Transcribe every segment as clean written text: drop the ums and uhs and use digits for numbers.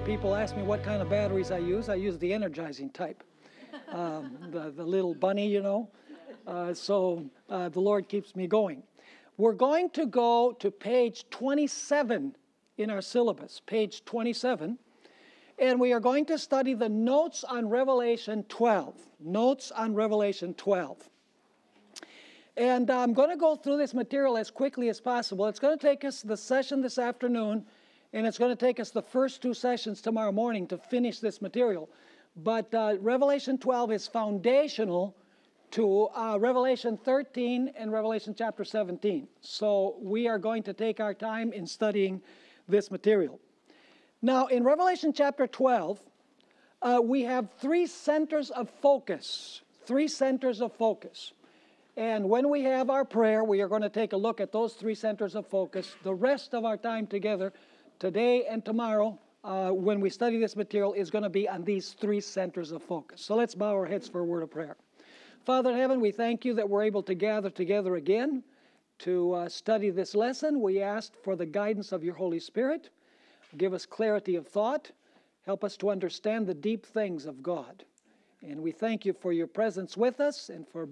People ask me what kind of batteries I use. I use the energizing type, the little bunny, you know. So the Lord keeps me going. We're going to go to page 27 in our syllabus, page 27. And we are going to study the notes on Revelation 12. Notes on Revelation 12. And I'm going to go through this material as quickly as possible. It's going to take us the session this afternoon, and it's going to take us the first 2 sessions tomorrow morning to finish this material. But Revelation 12 is foundational to Revelation 13 and Revelation chapter 17. So we are going to take our time in studying this material. Now, in Revelation chapter 12, we have 3 centers of focus. 3 centers of focus. And when we have our prayer, we are going to take a look at those 3 centers of focus. The rest of our time together, today and tomorrow, when we study this material, is going to be on these 3 centers of focus. So let's bow our heads for a word of prayer. Father in heaven, we thank you that we're able to gather together again to study this lesson. We ask for the guidance of your Holy Spirit. Give us clarity of thought. Help us to understand the deep things of God. And we thank you for your presence with us and for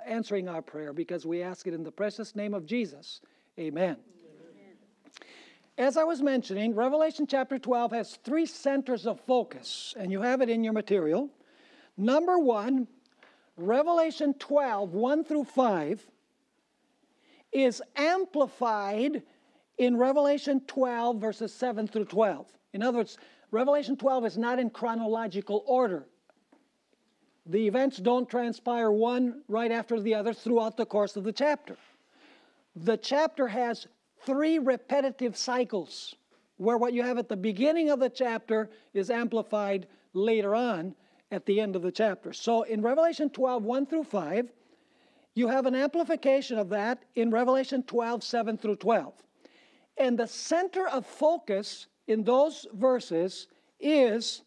answering our prayer, because we ask it in the precious name of Jesus. Amen. Amen. As I was mentioning, Revelation chapter 12 has 3 centers of focus, and you have it in your material. Number 1, Revelation 12, 1 through 5, is amplified in Revelation 12, verses 7 through 12. In other words, Revelation 12 is not in chronological order. The events don't transpire one right after the other throughout the course of the chapter. The chapter has 3 repetitive cycles, where what you have at the beginning of the chapter is amplified later on at the end of the chapter. So in Revelation 12, 1 through 5, you have an amplification of that in Revelation 12, 7 through 12. And the center of focus in those verses is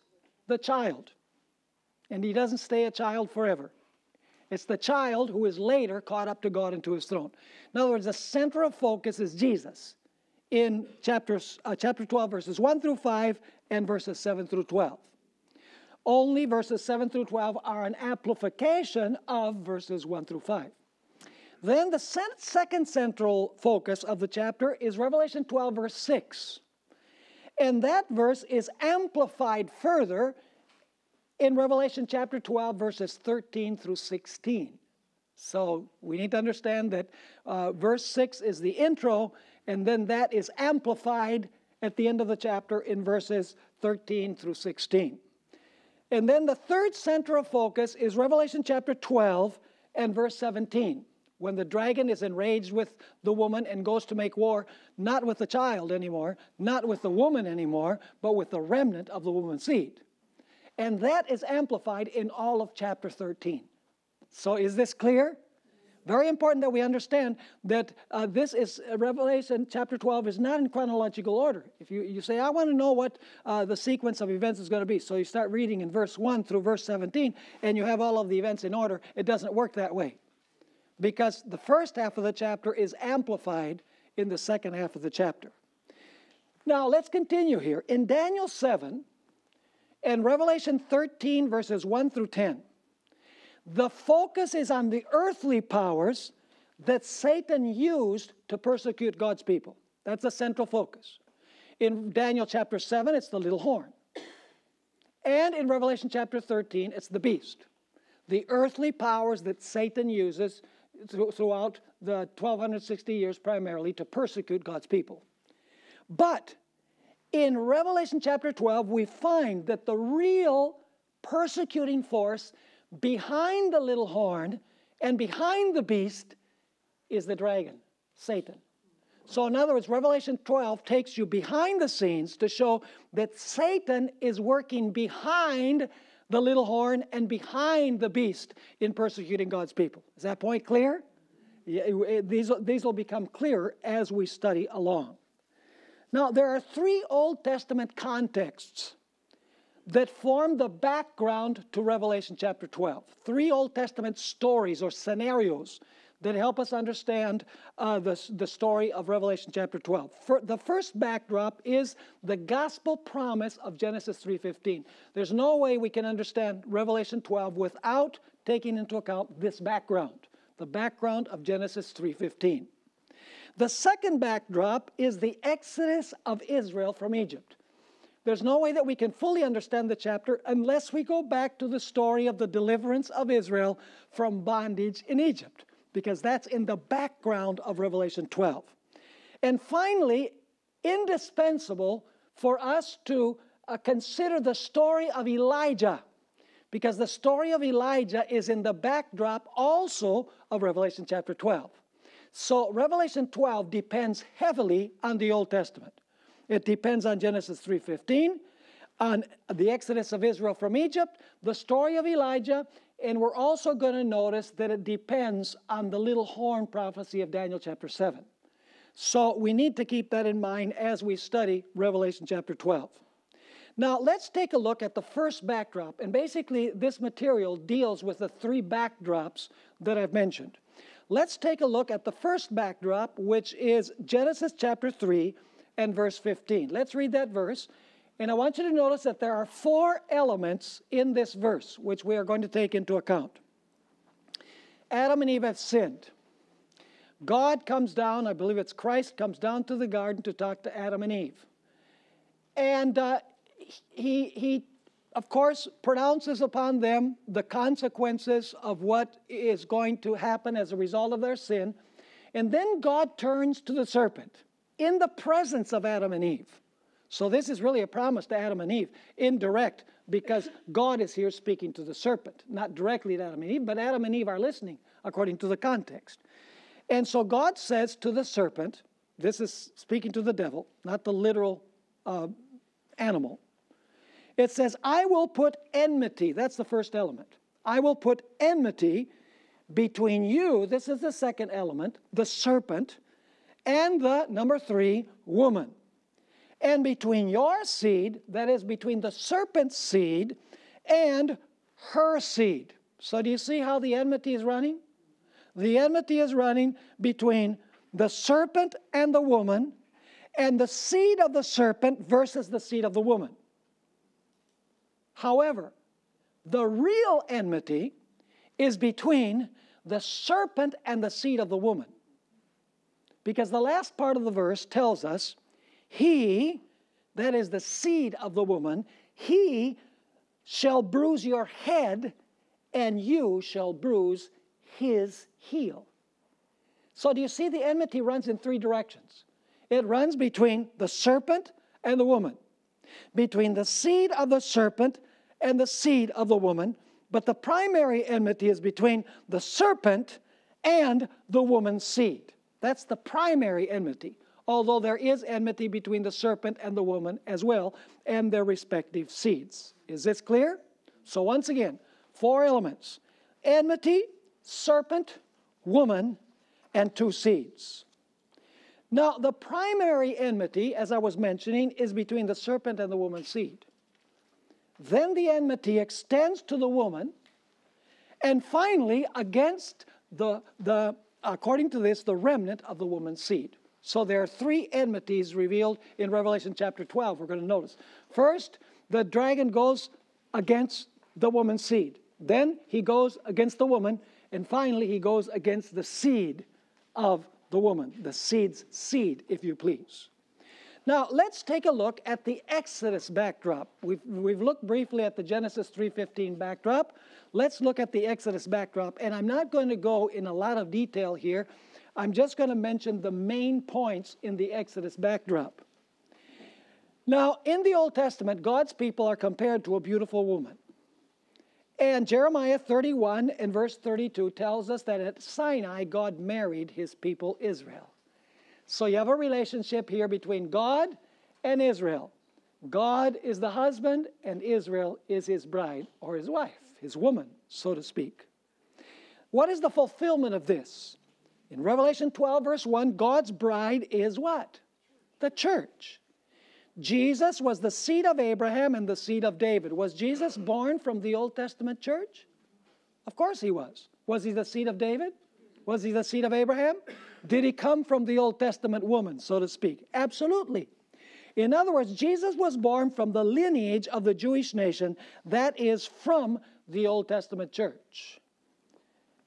the child. And he doesn't stay a child forever. It's the child who is later caught up to God and to his throne. In other words, the center of focus is Jesus in chapter 12, verses 1 through 5 and verses 7 through 12. Only verses 7 through 12 are an amplification of verses 1 through 5. Then the second central focus of the chapter is Revelation 12, verse 6. And that verse is amplified further in Revelation chapter 12, verses 13 through 16. So we need to understand that verse 6 is the intro, and then that is amplified at the end of the chapter in verses 13 through 16. And then the third center of focus is Revelation chapter 12 and verse 17, when the dragon is enraged with the woman and goes to make war, not with the child anymore, not with the woman anymore, but with the remnant of the woman's seed. And that is amplified in all of chapter 13. So is this clear? Very important that we understand that this is Revelation chapter 12 is not in chronological order. If you say, I want to know what the sequence of events is going to be. So you start reading in verse 1 through verse 17, and you have all of the events in order. It doesn't work that way, because the first half of the chapter is amplified in the second half of the chapter. Now let's continue here. In Daniel 7, and Revelation 13, verses 1 through 10, the focus is on the earthly powers that Satan used to persecute God's people. That's the central focus. In Daniel chapter 7, it's the little horn. And in Revelation chapter 13, it's the beast. The earthly powers that Satan uses throughout the 1260 years primarily to persecute God's people. But in Revelation chapter 12, we find that the real persecuting force behind the little horn and behind the beast is the dragon, Satan. So in other words, Revelation 12 takes you behind the scenes to show that Satan is working behind the little horn and behind the beast in persecuting God's people. Is that point clear? Yeah, these will become clearer as we study along. Now, there are 3 Old Testament contexts that form the background to Revelation chapter 12. 3 Old Testament stories or scenarios that help us understand the story of Revelation chapter 12. The first backdrop is the gospel promise of Genesis 3:15. There's no way we can understand Revelation 12 without taking into account this background, the background of Genesis 3:15. The second backdrop is the exodus of Israel from Egypt. There's no way that we can fully understand the chapter unless we go back to the story of the deliverance of Israel from bondage in Egypt, because that's in the background of Revelation 12. And finally, indispensable for us to consider the story of Elijah, because the story of Elijah is in the backdrop also of Revelation chapter 12. So Revelation 12 depends heavily on the Old Testament. It depends on Genesis 3:15, on the exodus of Israel from Egypt, the story of Elijah, and we're also going to notice that it depends on the little horn prophecy of Daniel chapter 7. So we need to keep that in mind as we study Revelation chapter 12. Now let's take a look at the first backdrop, and basically this material deals with the three backdrops that I've mentioned. Let's take a look at the first backdrop, which is Genesis chapter 3 and verse 15. Let's read that verse. And I want you to notice that there are four elements in this verse, which we are going to take into account. Adam and Eve have sinned. God comes down, I believe it's Christ, comes down to the garden to talk to Adam and Eve. And he of course, pronounces upon them the consequences of what is going to happen as a result of their sin. And then God turns to the serpent in the presence of Adam and Eve. So this is really a promise to Adam and Eve, indirect, because God is here speaking to the serpent, not directly to Adam and Eve, but Adam and Eve are listening according to the context. And so God says to the serpent, this is speaking to the devil, not the literal animal. It says, I will put enmity, that's the first element. I will put enmity between you, this is the second element, the serpent, and the, number 3, woman. And between your seed, that is between the serpent's seed and her seed. So do you see how the enmity is running? The enmity is running between the serpent and the woman, and the seed of the serpent versus the seed of the woman. However, the real enmity is between the serpent and the seed of the woman. Because the last part of the verse tells us, he, that is the seed of the woman, he shall bruise your head, and you shall bruise his heel. So do you see the enmity runs in 3 directions? It runs between the serpent and the woman, between the seed of the serpent and the seed of the woman, but the primary enmity is between the serpent and the woman's seed. That's the primary enmity, although there is enmity between the serpent and the woman as well, and their respective seeds. Is this clear? So once again, 4 elements: enmity, serpent, woman, and 2 seeds. Now, the primary enmity, as I was mentioning, is between the serpent and the woman's seed. Then the enmity extends to the woman, and finally against according to this, the remnant of the woman's seed. So there are 3 enmities revealed in Revelation chapter 12, we're going to notice. First, the dragon goes against the woman's seed. Then he goes against the woman, and finally he goes against the seed of the woman, the seed's seed, if you please. Now, let's take a look at the Exodus backdrop. We've looked briefly at the Genesis 3:15 backdrop. Let's look at the Exodus backdrop, and I'm not going to go in a lot of detail here. I'm just going to mention the main points in the Exodus backdrop. Now, in the Old Testament, God's people are compared to a beautiful woman. And Jeremiah 31 and verse 32 tells us that at Sinai, God married his people Israel. So you have a relationship here between God and Israel. God is the husband, and Israel is his bride, or his wife, his woman, so to speak. What is the fulfillment of this? In Revelation 12, verse 1, God's bride is what? The church. Jesus was the seed of Abraham and the seed of David. Was Jesus born from the Old Testament church? Of course he was. Was he the seed of David? Was he the seed of Abraham? Did he come from the Old Testament woman, so to speak? Absolutely. In other words, Jesus was born from the lineage of the Jewish nation that is from the Old Testament church.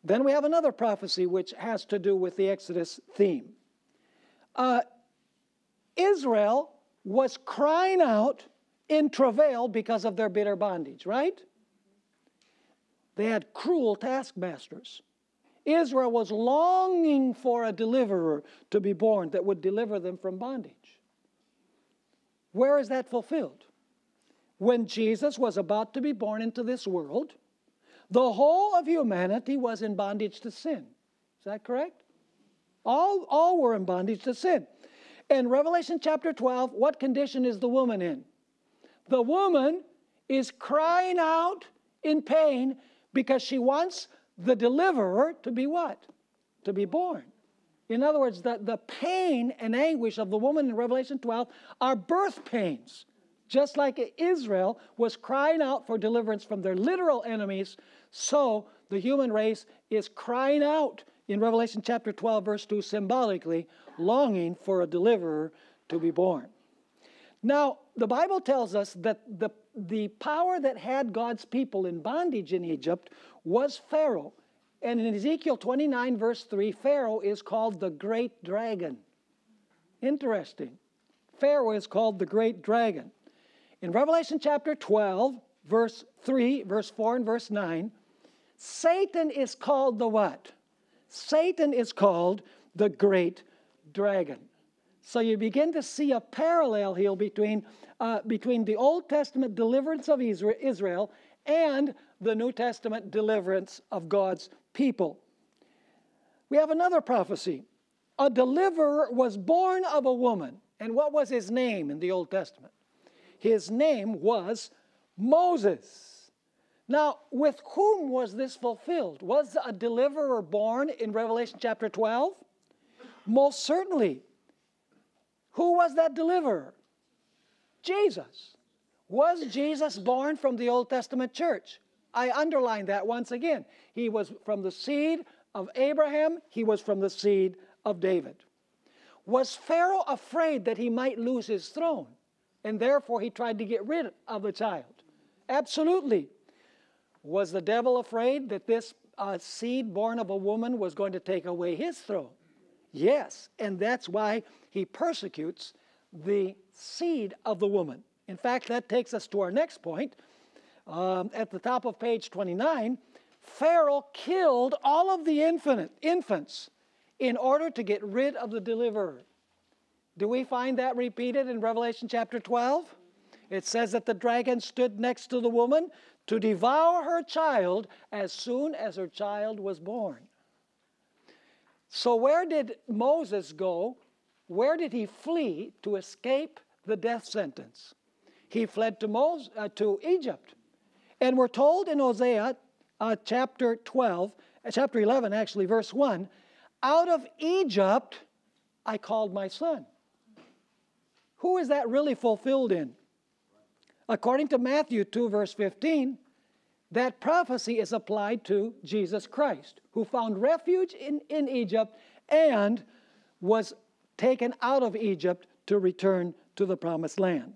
Then we have another prophecy which has to do with the Exodus theme. Israel was crying out in travail because of their bitter bondage, right? They had cruel taskmasters. Israel was longing for a deliverer to be born that would deliver them from bondage. Where is that fulfilled? When Jesus was about to be born into this world, the whole of humanity was in bondage to sin. Is that correct? All were in bondage to sin. In Revelation chapter 12, what condition is the woman in? The woman is crying out in pain because she wants the deliverer to be what? To be born. In other words, the pain and anguish of the woman in Revelation 12 are birth pains. Just like Israel was crying out for deliverance from their literal enemies, so the human race is crying out in Revelation chapter 12, verse 2, symbolically, longing for a deliverer to be born. Now, the Bible tells us that the power that had God's people in bondage in Egypt was Pharaoh. And in Ezekiel 29, verse 3, Pharaoh is called the great dragon. Interesting. Pharaoh is called the great dragon. In Revelation chapter 12, verse 3, verse 4, and verse 9, Satan is called the what? Satan is called the great dragon. So you begin to see a parallel here between the Old Testament deliverance of Israel and the New Testament deliverance of God's people. We have another prophecy. A deliverer was born of a woman. And what was his name in the Old Testament? His name was Moses. Now, with whom was this fulfilled? Was a deliverer born in Revelation chapter 12? Most certainly. Who was that deliverer? Jesus. Was Jesus born from the Old Testament church? I underline that once again. He was from the seed of Abraham. He was from the seed of David. Was Pharaoh afraid that he might lose his throne, and therefore he tried to get rid of the child? Absolutely. Was the devil afraid that this seed born of a woman was going to take away his throne? Yes, and that's why he persecutes the seed of the woman. In fact, that takes us to our next point. At the top of page 29, Pharaoh killed all of the infants in order to get rid of the deliverer. Do we find that repeated in Revelation chapter 12? It says that the dragon stood next to the woman to devour her child as soon as her child was born. So where did Moses go? Where did he flee to escape the death sentence? He fled to Egypt. And we're told in Hosea chapter 11 actually, verse 1, out of Egypt I called my son. Who is that really fulfilled in? According to Matthew 2, verse 15, that prophecy is applied to Jesus Christ, who found refuge in Egypt and was taken out of Egypt to return to the promised land.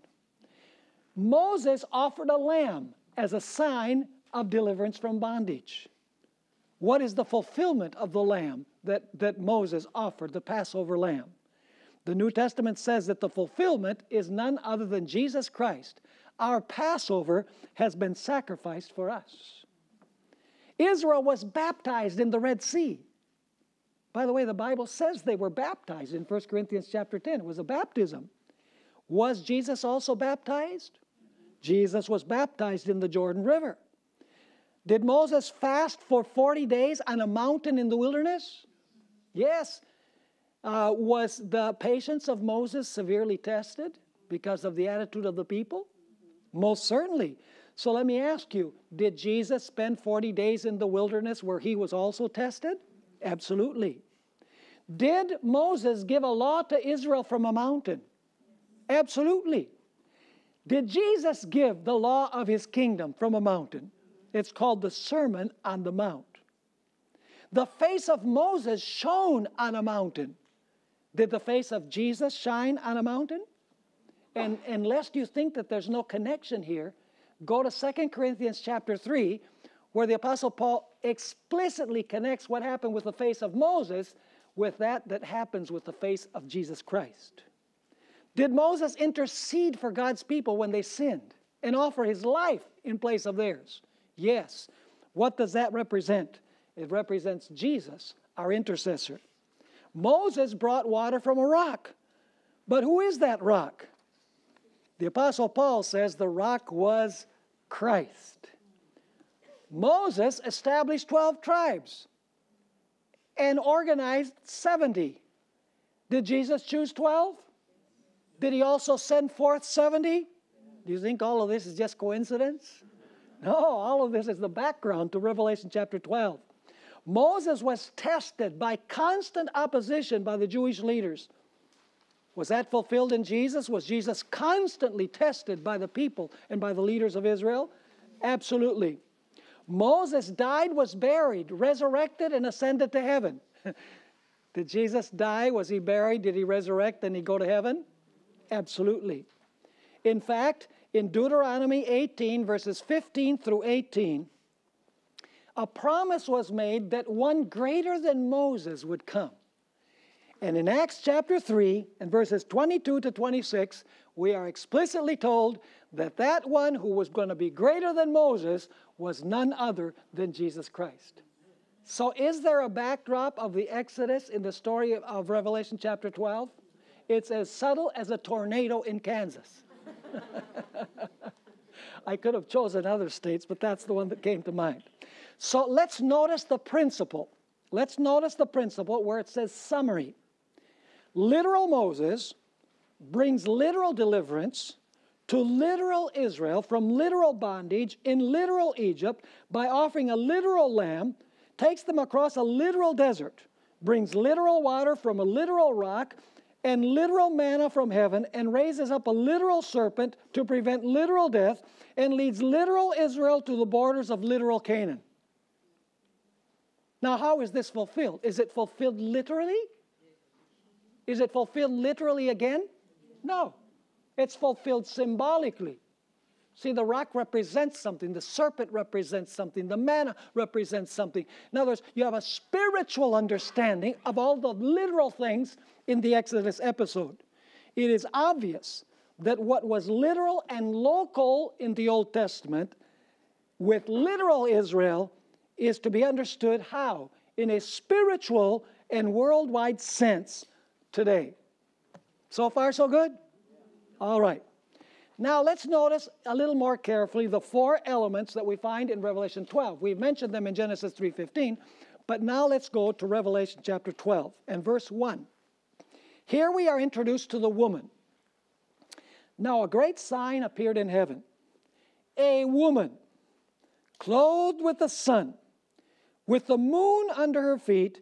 Moses offered a lamb as a sign of deliverance from bondage. What is the fulfillment of the lamb that Moses offered, the Passover lamb? The New Testament says that the fulfillment is none other than Jesus Christ. Our Passover has been sacrificed for us. Israel was baptized in the Red Sea. By the way, the Bible says they were baptized in 1 Corinthians chapter 10. It was a baptism. Was Jesus also baptized? Jesus was baptized in the Jordan River. Did Moses fast for 40 days on a mountain in the wilderness? Yes. Was the patience of Moses severely tested because of the attitude of the people? Most certainly. So let me ask you, did Jesus spend 40 days in the wilderness where he was also tested? Absolutely. Did Moses give a law to Israel from a mountain? Absolutely. Did Jesus give the law of his kingdom from a mountain? It's called the Sermon on the Mount. The face of Moses shone on a mountain. Did the face of Jesus shine on a mountain? And lest you think that there's no connection here, go to 2 Corinthians chapter 3, where the Apostle Paul explicitly connects what happened with the face of Moses with that happens with the face of Jesus Christ. Did Moses intercede for God's people when they sinned and offer his life in place of theirs? Yes. What does that represent? It represents Jesus, our intercessor. Moses brought water from a rock. But who is that rock? The Apostle Paul says the rock was Christ. Moses established 12 tribes and organized 70. Did Jesus choose 12? Did he also send forth 70? Do you think all of this is just coincidence? No, all of this is the background to Revelation chapter 12. Moses was tested by constant opposition by the Jewish leaders. Was that fulfilled in Jesus? Was Jesus constantly tested by the people and by the leaders of Israel? Absolutely. Moses died, was buried, resurrected, and ascended to heaven. Did Jesus die? Was he buried? Did he resurrect and he go to heaven? Absolutely. In fact, in Deuteronomy 18, verses 15 through 18, a promise was made that one greater than Moses would come. And in Acts chapter 3 and verses 22 to 26, we are explicitly told that that one who was going to be greater than Moses was none other than Jesus Christ. So is there a backdrop of the Exodus in the story of Revelation chapter 12? It's as subtle as a tornado in Kansas. I could have chosen other states, but that's the one that came to mind. So let's notice the principle. Let's notice the principle where it says summary. Literal Moses brings literal deliverance to literal Israel from literal bondage in literal Egypt by offering a literal lamb, takes them across a literal desert, brings literal water from a literal rock and literal manna from heaven, and raises up a literal serpent to prevent literal death, and leads literal Israel to the borders of literal Canaan. Now, how is this fulfilled? Is it fulfilled literally? Is it fulfilled literally again? No. It's fulfilled symbolically. See, the rock represents something. The serpent represents something. The manna represents something. In other words, you have a spiritual understanding of all the literal things in the Exodus episode. It is obvious that what was literal and local in the Old Testament with literal Israel is to be understood how? In a spiritual and worldwide sense today. So far, so good? All right. Now let's notice a little more carefully the four elements that we find in Revelation 12. We've mentioned them in Genesis 3:15, but now let's go to Revelation chapter 12 and verse 1. Here we are introduced to the woman. Now a great sign appeared in heaven. A woman clothed with the sun, with the moon under her feet,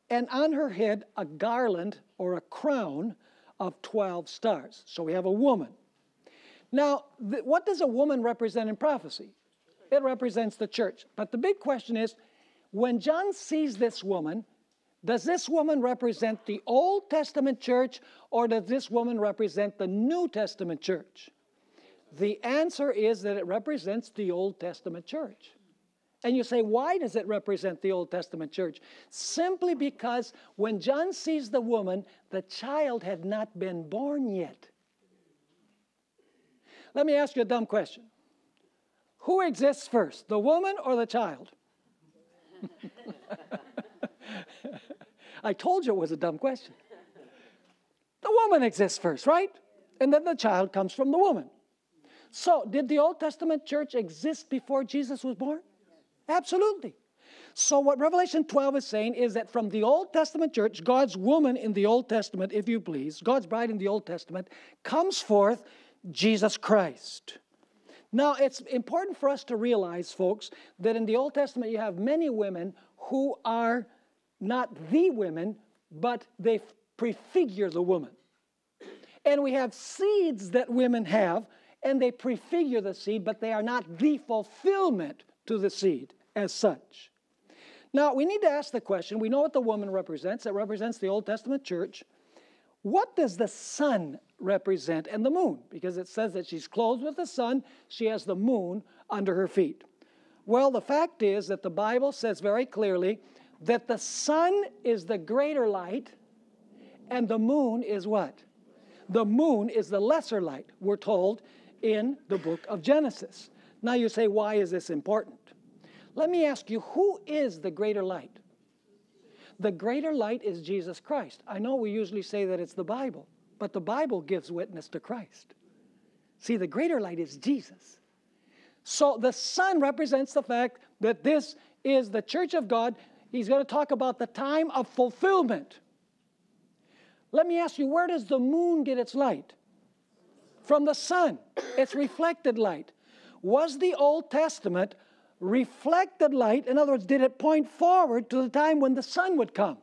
and on her head a garland or a crown of 12 stars. So we have a woman. Now, what does a woman represent in prophecy? It represents the church. But the big question is, when John sees this woman, does this woman represent the Old Testament church, or does this woman represent the New Testament church? The answer is that it represents the Old Testament church. And you say, why does it represent the Old Testament church? Simply because when John sees the woman, the child had not been born yet. Let me ask you a dumb question. Who exists first, the woman or the child? I told you it was a dumb question. The woman exists first, right? And then the child comes from the woman. So, did the Old Testament church exist before Jesus was born? Absolutely. So what Revelation 12 is saying is that from the Old Testament church, God's woman in the Old Testament, if you please, God's bride in the Old Testament, comes forth Jesus Christ. Now, it's important for us to realize, folks, that in the Old Testament you have many women who are not the women, but they prefigure the woman. And we have seeds that women have, and they prefigure the seed, but they are not the fulfillment to the seed as such. Now, we need to ask the question, we know what the woman represents. It represents the Old Testament church. What does the sun represent and the moon? Because it says that she's clothed with the sun, she has the moon under her feet. Well, the fact is that the Bible says very clearly that the sun is the greater light and the moon is what? The moon is the lesser light, we're told in the book of Genesis. Now you say, why is this important? Let me ask you, who is the greater light? The greater light is Jesus Christ. I know we usually say that it's the Bible, but the Bible gives witness to Christ. See, the greater light is Jesus. So the sun represents the fact that this is the church of God. He's going to talk about the time of fulfillment. Let me ask you, where does the moon get its light? From the sun. It's reflected light. Was the Old Testament reflected light? In other words, did it point forward to the time when the sun would come?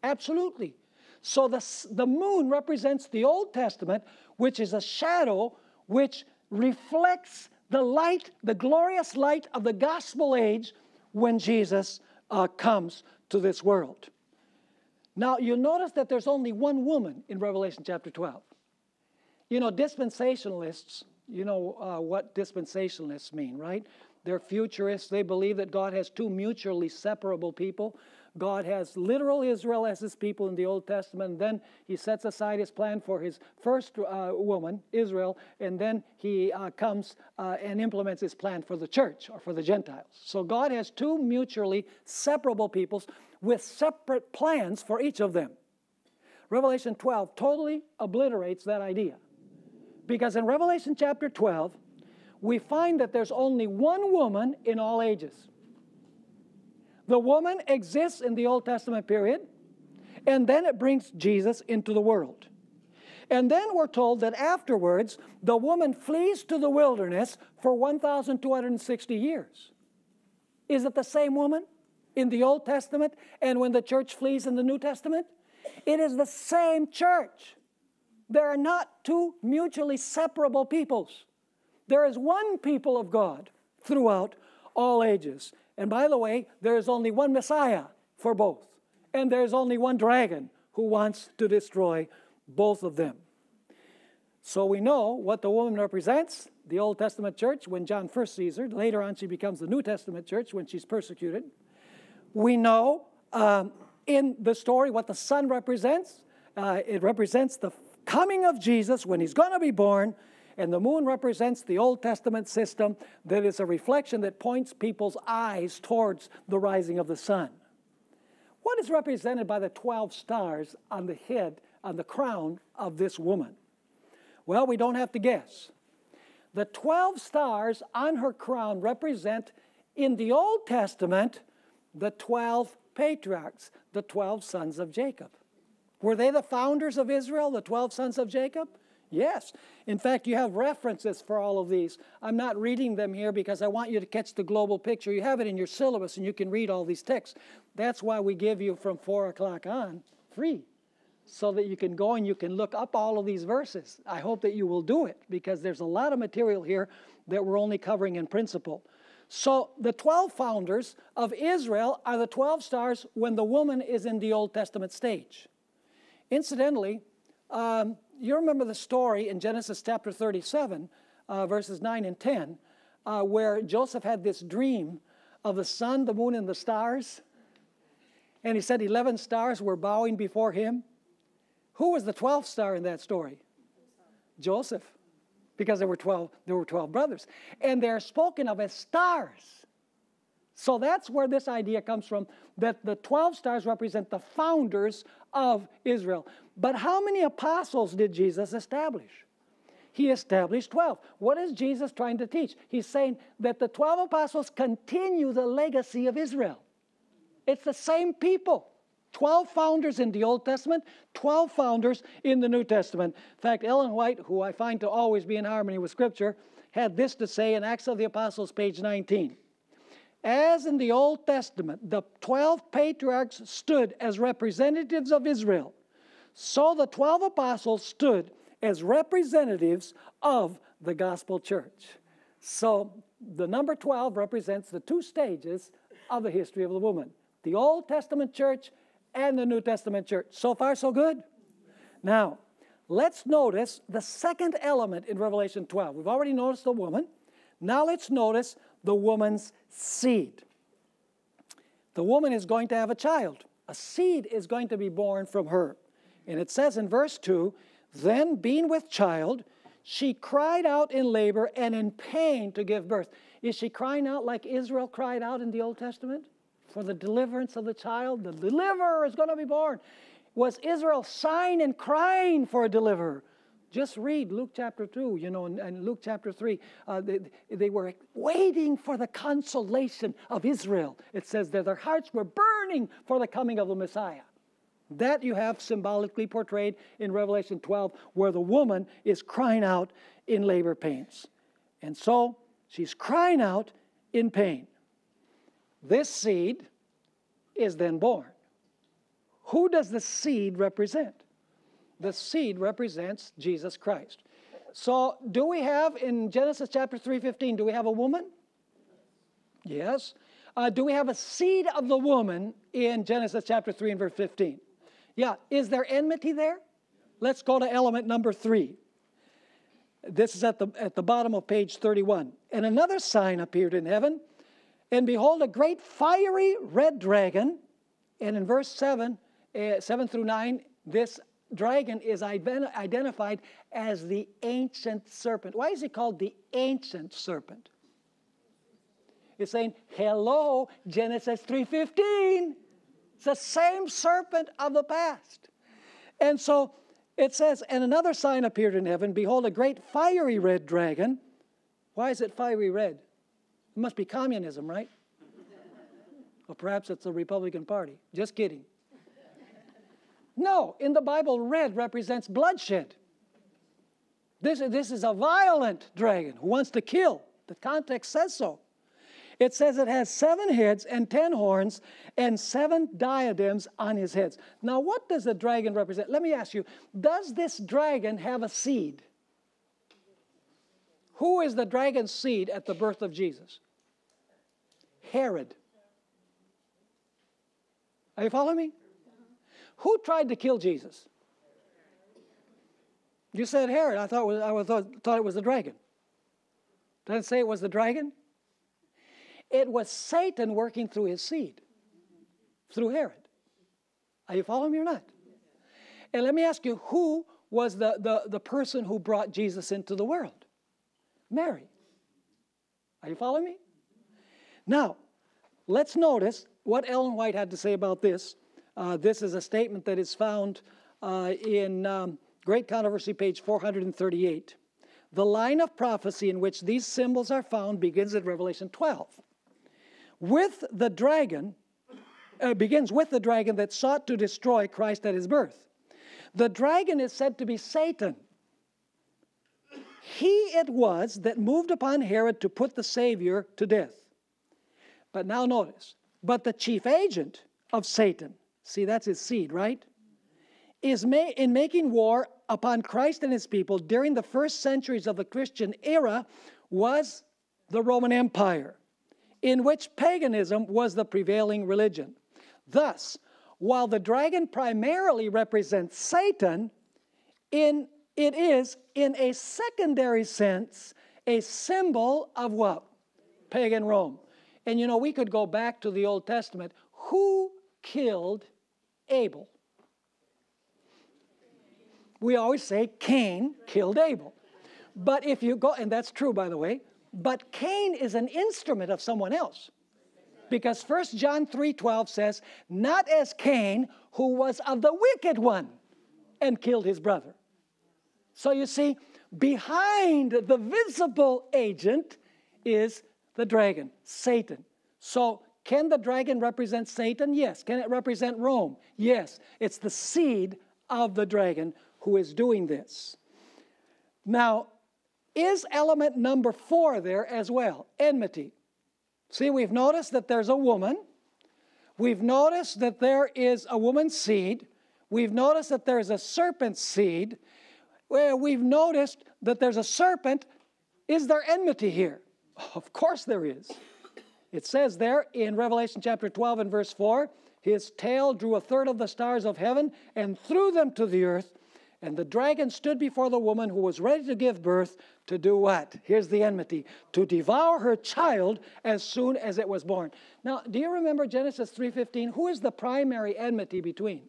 Absolutely. So the moon represents the Old Testament, which is a shadow which reflects the light, the glorious light of the gospel age when Jesus comes to this world. Now, you'll notice that there's only one woman in Revelation chapter 12. You know, dispensationalists, you know what dispensationalists mean, right? They're futurists. They believe that God has two mutually separable people. God has literal Israel as his people in the Old Testament, and then he sets aside his plan for his first woman, Israel, and then he comes and implements his plan for the church or for the Gentiles. So God has two mutually separable peoples with separate plans for each of them. Revelation 12 totally obliterates that idea. Because in Revelation chapter 12, we find that there's only one woman in all ages. The woman exists in the Old Testament period, and then it brings Jesus into the world. And then we're told that afterwards, the woman flees to the wilderness for 1,260 years. Is it the same woman in the Old Testament and when the church flees in the New Testament? It is the same church. There are not two mutually separable peoples. There is one people of God throughout all ages. And by the way, there is only one Messiah for both. And there's only one dragon who wants to destroy both of them. So we know what the woman represents, the Old Testament church, when John first sees her. Later on, she becomes the New Testament church when she's persecuted. We know in the story what the sun represents. It represents the coming of Jesus when he's going to be born. And the moon represents the Old Testament system that is a reflection that points people's eyes towards the rising of the sun. What is represented by the 12 stars on the head, on the crown of this woman? Well, we don't have to guess. The 12 stars on her crown represent, in the Old Testament, the 12 patriarchs, the 12 sons of Jacob. Were they the founders of Israel, the 12 sons of Jacob? Yes. In fact, you have references for all of these. I'm not reading them here because I want you to catch the global picture. You have it in your syllabus and you can read all these texts. That's why we give you from 4 o'clock on free, so that you can go and you can look up all of these verses. I hope that you will do it because there's a lot of material here that we're only covering in principle. So the 12 founders of Israel are the 12 stars when the woman is in the Old Testament stage. Incidentally, you remember the story in Genesis chapter 37, verses 9 and 10, where Joseph had this dream of the sun, the moon, and the stars. And he said 11 stars were bowing before him. Who was the 12th star in that story? Joseph, because there were 12 brothers. And they're spoken of as stars. So that's where this idea comes from, that the 12 stars represent the founders of Israel. But how many apostles did Jesus establish? He established 12. What is Jesus trying to teach? He's saying that the 12 apostles continue the legacy of Israel. It's the same people. 12 founders in the Old Testament, 12 founders in the New Testament. In fact, Ellen White, who I find to always be in harmony with Scripture, had this to say in Acts of the Apostles, page 19. As in the Old Testament, the 12 patriarchs stood as representatives of Israel, so the 12 apostles stood as representatives of the gospel church. So the number 12 represents the two stages of the history of the woman. The Old Testament church and the New Testament church. So far, so good? Now, let's notice the second element in Revelation 12. We've already noticed the woman. Now let's notice the woman's seed. The woman is going to have a child. A seed is going to be born from her. And it says in verse 2, then being with child, she cried out in labor and in pain to give birth. Is she crying out like Israel cried out in the Old Testament? For the deliverance of the child, the deliverer is going to be born. Was Israel sighing and crying for a deliverer? Just read Luke chapter 2, and Luke chapter 3. They were waiting for the consolation of Israel. It says that their hearts were burning for the coming of the Messiah. That you have symbolically portrayed in Revelation 12, where the woman is crying out in labor pains. And so she's crying out in pain. This seed is then born. Who does the seed represent? The seed represents Jesus Christ. So do we have in Genesis chapter 3:15, do we have a woman? Yes. Do we have a seed of the woman in Genesis chapter 3 and verse 15? Yeah. Is there enmity there? Let's go to element number 3. This is at the bottom of page 31. And another sign appeared in heaven, and behold, a great fiery red dragon. And in verse 7 through 9, this dragon is identified as the ancient serpent. Why is he called the ancient serpent? It's saying, hello, Genesis 3:15. It's the same serpent of the past. And so it says, and another sign appeared in heaven. Behold, a great fiery red dragon. Why is it fiery red? It must be communism, right? Or perhaps it's the Republican Party. Just kidding. No, in the Bible, red represents bloodshed. This is a violent dragon who wants to kill. The context says so. It says it has 7 heads and 10 horns and 7 diadems on his heads. Now, what does the dragon represent? Let me ask you, does this dragon have a seed? Who is the dragon's seed at the birth of Jesus? Herod. Are you following me? Who tried to kill Jesus? You said Herod. I thought it was the dragon. Did it say it was the dragon? It was Satan working through his seed, through Herod. Are you following me or not? And let me ask you, who was the person who brought Jesus into the world? Mary. Are you following me? Now, let's notice what Ellen White had to say about this. This is a statement that is found in Great Controversy, page 438. The line of prophecy in which these symbols are found begins at Revelation 12. Begins with the dragon that sought to destroy Christ at his birth. The dragon is said to be Satan. He it was that moved upon Herod to put the Savior to death. But now notice, but the chief agent of Satan, see, that's his seed, right? Is in making war upon Christ and his people during the first centuries of the Christian era was the Roman Empire, in which paganism was the prevailing religion. Thus, while the dragon primarily represents Satan, it is, in a secondary sense, a symbol of what? Pagan Rome. And you know, we could go back to the Old Testament. Who killed Abel? We always say Cain killed Abel. But if you go, and that's true, by the way, but Cain is an instrument of someone else. Because 1 John 3:12 says, not as Cain, who was of the wicked one and killed his brother. So you see, behind the visible agent is the dragon, Satan. So can the dragon represent Satan? Yes. Can it represent Rome? Yes. It's the seed of the dragon who is doing this. Now, is element number 4 there as well? Enmity. See, we've noticed that there's a woman. We've noticed that there is a woman's seed. We've noticed that there's a serpent's seed. We've noticed that there's a serpent. Is there enmity here? Of course there is. It says there in Revelation chapter 12 and verse 4, his tail drew a third of the stars of heaven and threw them to the earth. And the dragon stood before the woman who was ready to give birth to do what? Here's the enmity. To devour her child as soon as it was born. Now, do you remember Genesis 3:15? Who is the primary enmity between?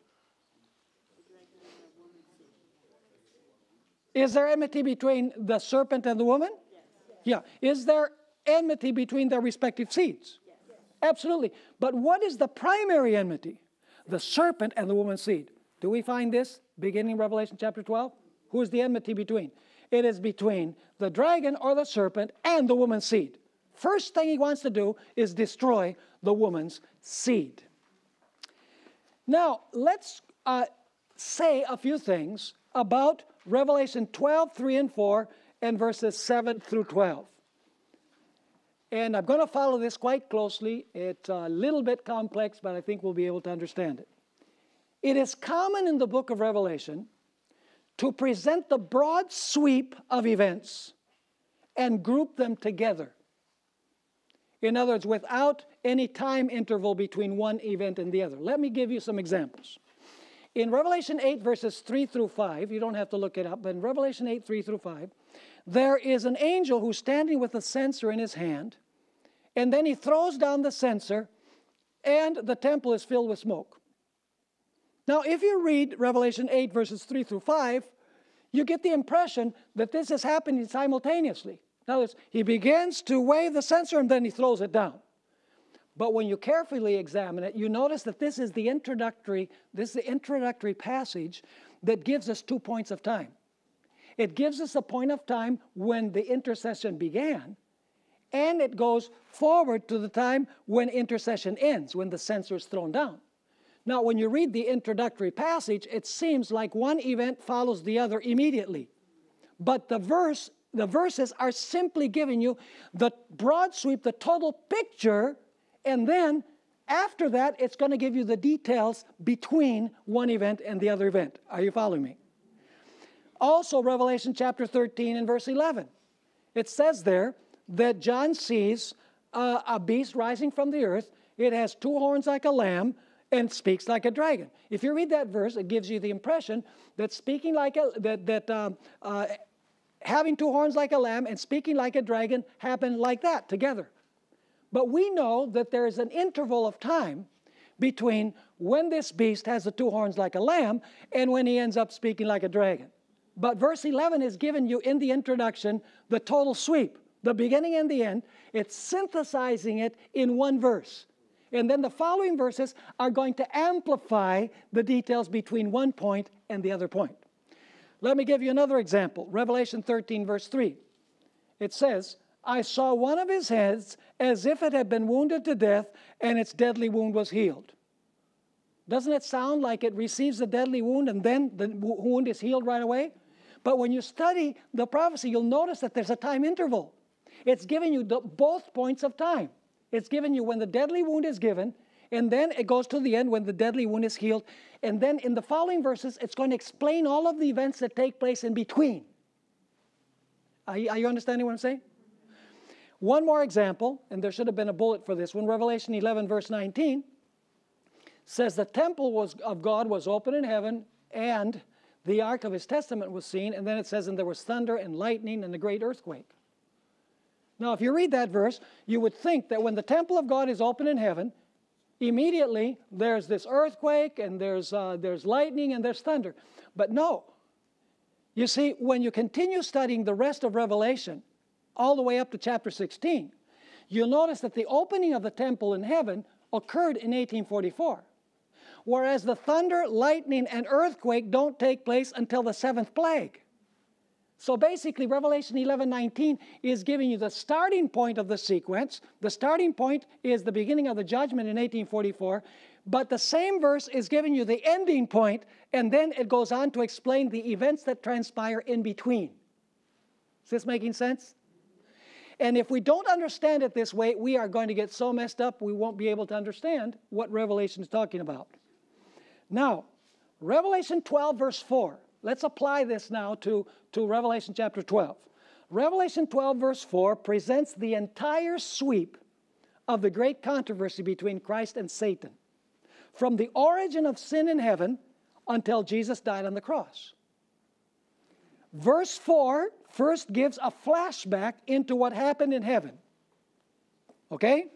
Is there enmity between the serpent and the woman? Yeah. Is there enmity between their respective seeds? Absolutely. But what is the primary enmity? The serpent and the woman's seed. Do we find this beginning in Revelation chapter 12? Who is the enmity between? It is between the dragon or the serpent and the woman's seed. First thing he wants to do is destroy the woman's seed. Now, let's say a few things about Revelation 12, 3 and 4, and verses 7 through 12. And I'm going to follow this quite closely. It's a little bit complex, but I think we'll be able to understand it. It is common in the book of Revelation to present the broad sweep of events and group them together. In other words, without any time interval between one event and the other. Let me give you some examples. In Revelation 8, verses 3 through 5, you don't have to look it up, but in Revelation 8, 3 through 5, there is an angel who's standing with a censer in his hand, and then he throws down the censer, and the temple is filled with smoke. Now, if you read Revelation 8, verses 3 through 5, you get the impression that this is happening simultaneously. In other words, he begins to wave the censer, and then he throws it down. But when you carefully examine it, you notice that this is the introductory passage that gives us 2 points of time. It gives us a point of time when the intercession began, and it goes forward to the time when intercession ends, when the censer is thrown down. Now, when you read the introductory passage, it seems like one event follows the other immediately. But the verses are simply giving you the broad sweep, the total picture, and then after that, it's going to give you the details between one event and the other event. Are you following me? Also, Revelation chapter 13 and verse 11. It says there that John sees a beast rising from the earth. It has 2 horns like a lamb and speaks like a dragon. If you read that verse, it gives you the impression that having 2 horns like a lamb and speaking like a dragon happen like that together. But we know that there is an interval of time between when this beast has the 2 horns like a lamb and when he ends up speaking like a dragon. But verse 11 is given you in the introduction the total sweep, the beginning and the end. It's synthesizing it in one verse. And then the following verses are going to amplify the details between one point and the other point. Let me give you another example. Revelation 13, verse 3. It says, I saw one of his heads as if it had been wounded to death, and its deadly wound was healed. Doesn't it sound like it receives the deadly wound and then the wound is healed right away? But when you study the prophecy, you'll notice that there's a time interval. It's giving you both points of time. It's giving you when the deadly wound is given, and then it goes to the end when the deadly wound is healed. And then in the following verses, it's going to explain all of the events that take place in between. Are you understanding what I'm saying? One more example, and there should have been a bullet for this one. Revelation 11, verse 19 says the temple of God was open in heaven, and the ark of his testament was seen. And then it says, and there was thunder and lightning and a great earthquake. Now, if you read that verse, you would think that when the temple of God is open in heaven, immediately there's this earthquake and there's lightning and there's thunder. But no. You see, when you continue studying the rest of Revelation, all the way up to chapter 16, you'll notice that the opening of the temple in heaven occurred in 1844. Whereas the thunder, lightning, and earthquake don't take place until the 7th plague. So basically, Revelation 11:19 is giving you the starting point of the sequence. The starting point is the beginning of the judgment in 1844. But the same verse is giving you the ending point, and then it goes on to explain the events that transpire in between. Is this making sense? And if we don't understand it this way, we are going to get so messed up we won't be able to understand what Revelation is talking about. Now, Revelation 12, verse 4. Let's apply this now to Revelation chapter 12. Revelation 12, verse 4 presents the entire sweep of the great controversy between Christ and Satan, from the origin of sin in heaven until Jesus died on the cross. Verse 4 first gives a flashback into what happened in heaven. Okay?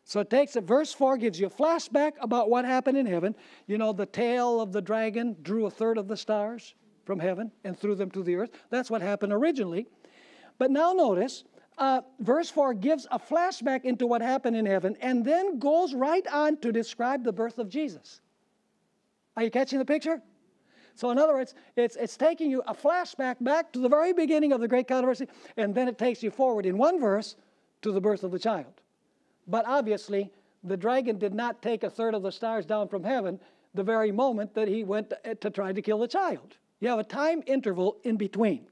So it takes verse 4 gives you a flashback about what happened in heaven. You know, the tail of the dragon drew a third of the stars from heaven and threw them to the earth. That's what happened originally. But now notice, verse 4 gives a flashback into what happened in heaven and then goes right on to describe the birth of Jesus. Are you catching the picture? So in other words, it's taking you a flashback back to the very beginning of the great controversy, and then it takes you forward in one verse to the birth of the child. But obviously, the dragon did not take a third of the stars down from heaven the very moment that he went to try to kill the child. You have a time interval in between.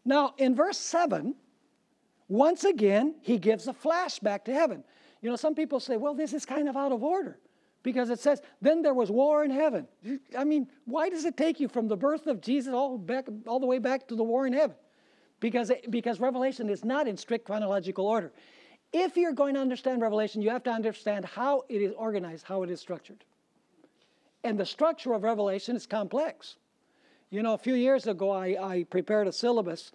Now, in verse 7, once again, he gives a flashback to heaven. You know, some people say, well, this is kind of out of order, because it says, then there was war in heaven. I mean, why does it take you from the birth of Jesus all the way back to the war in heaven? Because Revelation is not in strict chronological order. If you're going to understand Revelation, you have to understand how it is organized, how it is structured. And the structure of Revelation is complex. You know, a few years ago, I prepared a syllabus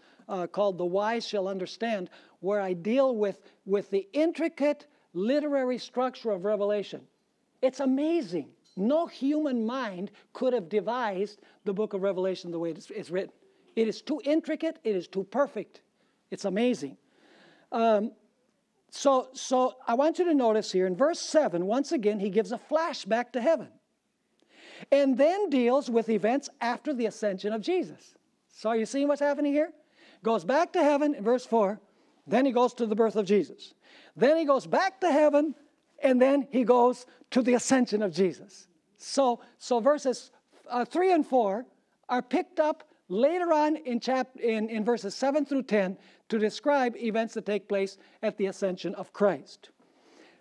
called The Wise Shall Understand, where I deal with the intricate literary structure of Revelation. It's amazing. No human mind could have devised the book of Revelation the way it's written. It is too intricate. It is too perfect. It's amazing. So I want you to notice here in verse 7, once again, he gives a flashback to heaven and then deals with events after the ascension of Jesus. So are you seeing what's happening here? Goes back to heaven in verse 4, then he goes to the birth of Jesus. Then he goes back to heaven, and then he goes to the ascension of Jesus. So verses 3 and 4 are picked up later on in verses 7 through 10 to describe events that take place at the ascension of Christ.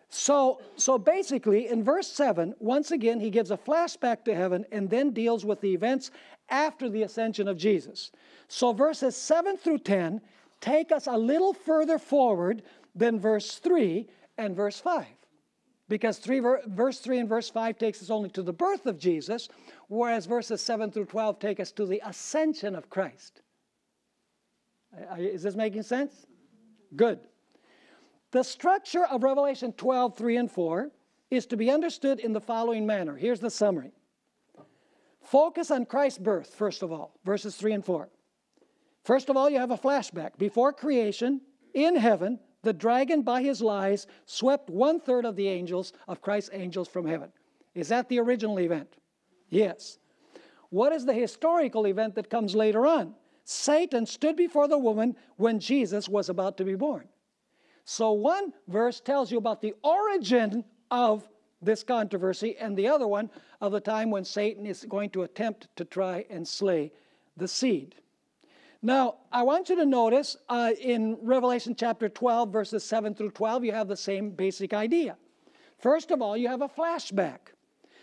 So basically, in verse 7, once again, he gives a flashback to heaven and then deals with the events after the ascension of Jesus. So verses 7 through 10 take us a little further forward than verse 3 and verse 5. Because verse 3 and verse 5 takes us only to the birth of Jesus, whereas verses 7 through 12 take us to the ascension of Christ. Is this making sense? Good. The structure of Revelation 12, 3 and 4 is to be understood in the following manner. Here's the summary. Focus on Christ's birth, first of all, verses 3 and 4. First of all, you have a flashback. Before creation, in heaven, the dragon, by his lies, swept 1/3 of the angels, of Christ's angels, from heaven. Is that the original event? Yes. What is the historical event that comes later on? Satan stood before the woman when Jesus was about to be born. So one verse tells you about the origin of this controversy, and the other one of the time when Satan is going to attempt to try and slay the seed. Now, I want you to notice in Revelation chapter 12, verses 7 through 12, you have the same basic idea. First of all, you have a flashback.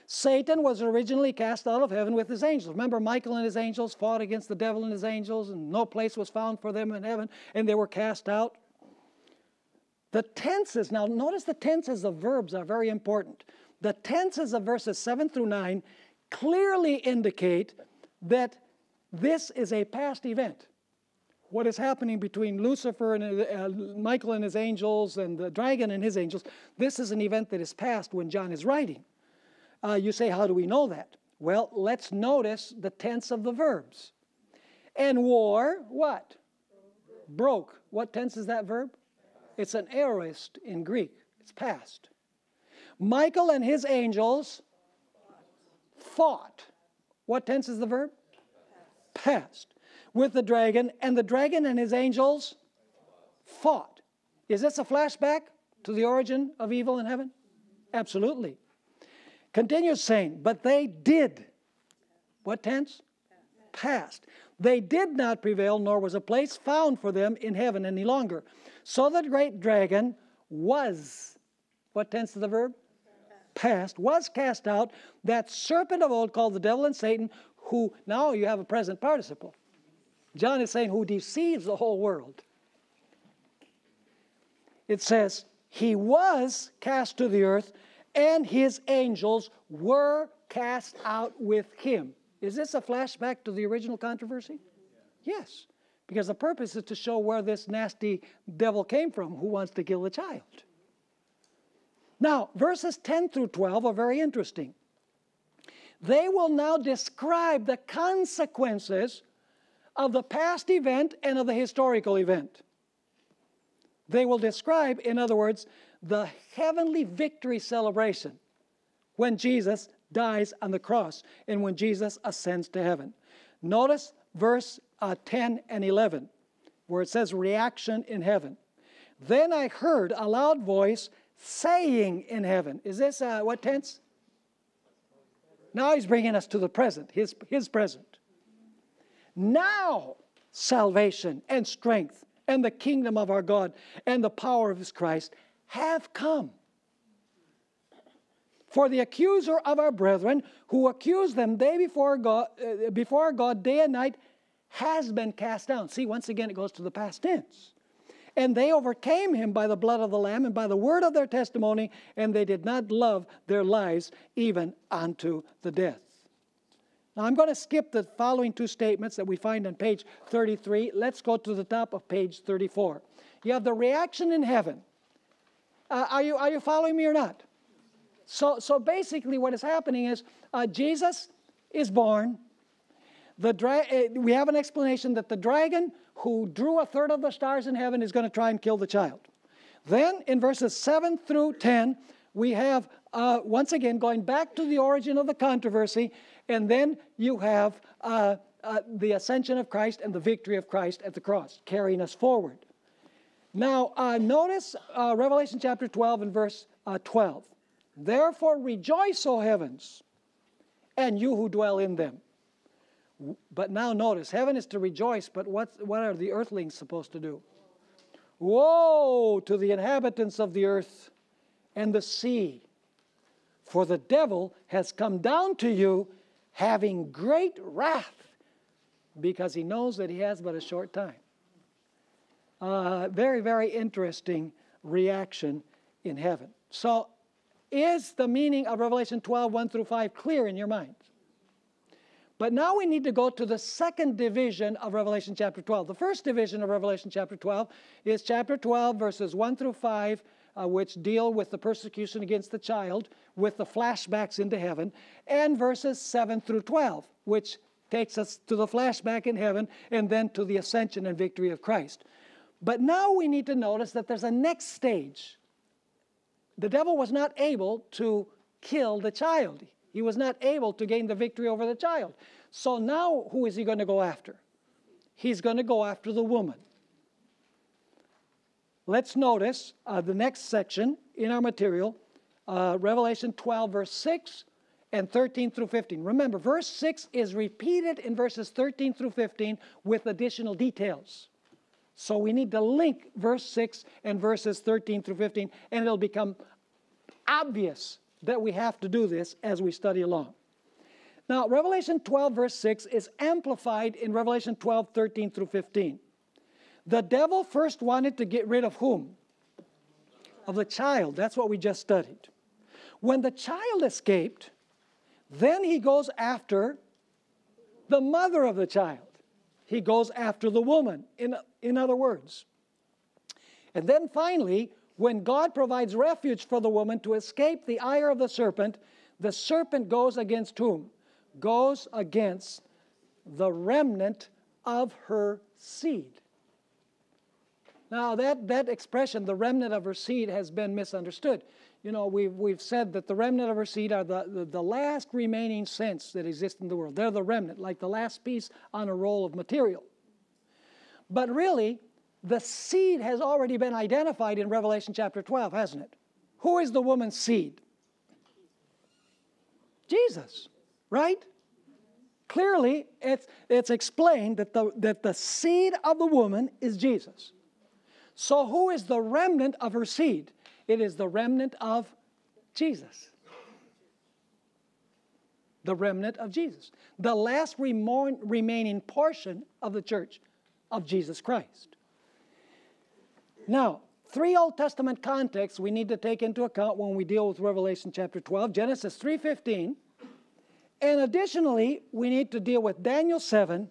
Satan was originally cast out of heaven with his angels. Remember, Michael and his angels fought against the devil and his angels, and no place was found for them in heaven, and they were cast out. The tenses, now notice the tenses of verbs are very important. The tenses of verses 7 through 9 clearly indicate that this is a past event. What is happening between Lucifer and Michael and his angels and the dragon and his angels, this is an event that is past when John is writing. You say, how do we know that? Well, let's notice the tense of the verbs. And war, what? Broke. What tense is that verb? It's an aorist in Greek. It's past. Michael and his angels fought. What tense is the verb? Past. With the dragon, and the dragon and his angels fought. Is this a flashback to the origin of evil in heaven? Absolutely. Continues saying, but they did. What tense? Past. They did not prevail, nor was a place found for them in heaven any longer. So the great dragon was, what tense is the verb? Past, was cast out, that serpent of old called the devil and Satan, who, now you have a present participle. John is saying who deceives the whole world. It says, He was cast to the earth, and his angels were cast out with him. Is this a flashback to the original controversy? Yes, because the purpose is to show where this nasty devil came from who wants to kill the child. Now, verses 10 through 12 are very interesting. They will now describe the consequences of the past event and of the historical event. They will describe, in other words, the heavenly victory celebration when Jesus dies on the cross and when Jesus ascends to heaven. Notice verse 10 and 11, where it says reaction in heaven. Then I heard a loud voice saying in heaven. Is this what tense? Now he's bringing us to the present, his present. Now salvation and strength and the kingdom of our God and the power of his Christ have come. For the accuser of our brethren, who accused them day before our God day and night, has been cast down. See, once again it goes to the past tense. And they overcame him by the blood of the Lamb and by the word of their testimony, and they did not love their lives even unto the death. Now I'm going to skip the following two statements that we find on page 33. Let's go to the top of page 34. You have the reaction in heaven. Are you following me or not? So basically what is happening is Jesus is born. We have an explanation that the dragon who drew a third of the stars in heaven is going to try and kill the child. Then in verses 7 through 10, we have, once again, going back to the origin of the controversy, and then you have the ascension of Christ and the victory of Christ at the cross, carrying us forward. Now, notice Revelation chapter 12 and verse 12. Therefore rejoice, O heavens, and you who dwell in them. But now notice, heaven is to rejoice, but what are the earthlings supposed to do? Woe to the inhabitants of the earth and the sea, for the devil has come down to you having great wrath, because he knows that he has but a short time. Very, very interesting reaction in heaven. So, is the meaning of Revelation 12, 1 through 5 clear in your mind? But now we need to go to the second division of Revelation chapter 12. The first division of Revelation chapter 12 is chapter 12, verses 1 through 5, which deal with the persecution against the child, with the flashbacks into heaven, and verses 7 through 12, which takes us to the flashback in heaven, and then to the ascension and victory of Christ. But now we need to notice that there's a next stage. The devil was not able to kill the child. He was not able to gain the victory over the child. So now who is he going to go after? He's going to go after the woman. Let's notice the next section in our material, Revelation 12, verse 6 and 13 through 15. Remember, verse 6 is repeated in verses 13 through 15 with additional details. So we need to link verse 6 and verses 13 through 15, and it'll become obvious that we have to do this as we study along. Now, Revelation 12, verse 6 is amplified in Revelation 12, 13 through 15. The devil first wanted to get rid of whom? Of the child. That's what we just studied. When the child escaped, then he goes after the mother of the child. He goes after the woman, in other words. And then finally, when God provides refuge for the woman to escape the ire of the serpent goes against whom? Goes against the remnant of her seed. Now that expression, the remnant of her seed, has been misunderstood. You know, we've said that the remnant of her seed are the last remaining saints that exist in the world. They're the remnant, like the last piece on a roll of material. But really, the seed has already been identified in Revelation chapter 12, hasn't it? Who is the woman's seed? Jesus, right? Clearly, it's explained that the seed of the woman is Jesus. So who is the remnant of her seed? It is the remnant of Jesus. The remnant of Jesus. The last remaining portion of the church of Jesus Christ. Now, Three Old Testament contexts we need to take into account when we deal with Revelation chapter 12, Genesis 3:15. And additionally, we need to deal with Daniel 7